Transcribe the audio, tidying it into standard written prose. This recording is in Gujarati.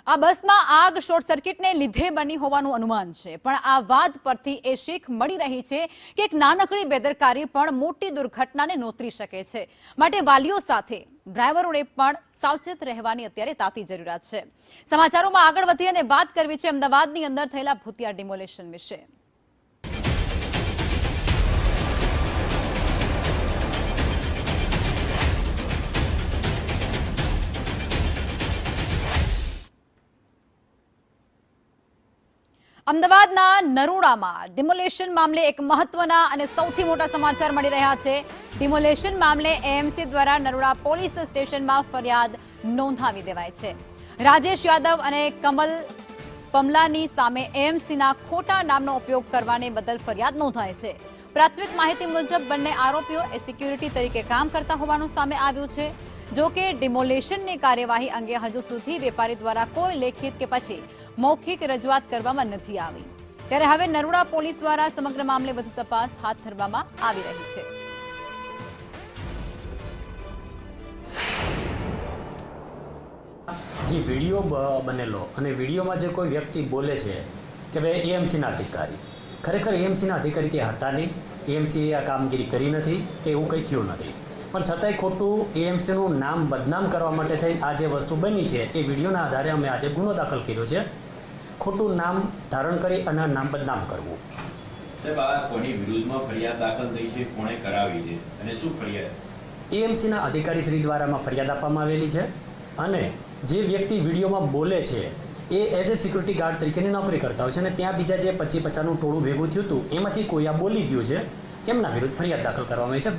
આ બસમાં આગ શોર્ટ સર્કિટને લીધે બની હોવાનું અનુમાન છે, પણ આ વાત પરથી એ શીખ મળી રહી છે કે એક નાનકડી બેદરકારી પણ મોટી દુર્ઘટનાને નોતરી શકે છે। માટે વાલીઓ સાથે ડ્રાઈવરોએ પણ સાવચેત રહેવાની અત્યારે તાતી જરૂરિયાત છે। સમાચારોમાં આગળ વધી અને વાત કરવી છે અમદાવાદની અંદર થયેલા ભૂતિયા ડિમોલેશન વિશે। અમદાવાદના નરોડામાં ડિમોલેશન મામલે એક મહત્વના અને સૌથી મોટા સમાચાર મળી રહ્યા છે। ડિમોલેશન મામલે એએમસી દ્વારા નરોડા પોલીસ સ્ટેશનમાં ફરિયાદ નોંધાવી દેવાઈ છે। રાજેશ યાદવ અને કમલ પમલાની સામે એએમસીના ખોટા નામનો ઉપયોગ કરવાને બદલ ફરિયાદ નોંધાઈ છે। પ્રાથમિક માહિતી મુજબ બંને આરોપીઓ સિક્યુરિટી તરીકે કામ કરતા હોવાનું સામે આવ્યું છે। જો કે ડિમોલેશનની કાર્યવાહી અંગે હજુ સુધી વેપારી દ્વારા કોઈ લેખિત કે પછી મૌખિક રજૂઆત કરવામાં નથી આવી, ત્યારે હવે નરોડા પોલીસ દ્વારા સમગ્ર મામલે વધુ તપાસ હાથ ધરવામાં આવી રહી છે। જે વિડીયો બનેલો અને વિડીયોમાં જે કોઈ વ્યક્તિ બોલે છે કે ભાઈ એએમસીના અધિકારી, ખરેખર એએમસીના અધિકારી ત્યાં હતા નહીં, એએમસીએ આ કામગીરી કરી નથી કે એવું કંઈ થયું નથી, પણ છતાંય ખોટું એએમસીનું નામ બદનામ કરવા માટે થઈ આ જે વસ્તુ બની છે એ વિડીયોના આધારે અમે આજે ગુનો દાખલ કર્યો છે। ખોટું નામ ધારણ કરી અને નામ બદનામ કરવું। સાહેબ, આ કોની વિરુદ્ધમાં ફરિયાદ દાખલ થઈ છે, કોણે કરાવી છે અને શું ફરિયાદ? એએમસીના અધિકારી શ્રી દ્વારામાં ફરિયાદ આપવામાં આવેલી છે અને જે વ્યક્તિ વિડીયોમાં બોલે છે એ એઝ એ સિક્યુરિટી ગાર્ડ તરીકેની નોકરી કરતા હોય છે અને ત્યાં બીજા જે 25-50નું ટોળું ભેગું થયું હતું એમાંથી કોઈ આ બોલી ગયું છે, એમના વિરુદ્ધ ફરિયાદ દાખલ કરવામાં આવી છે।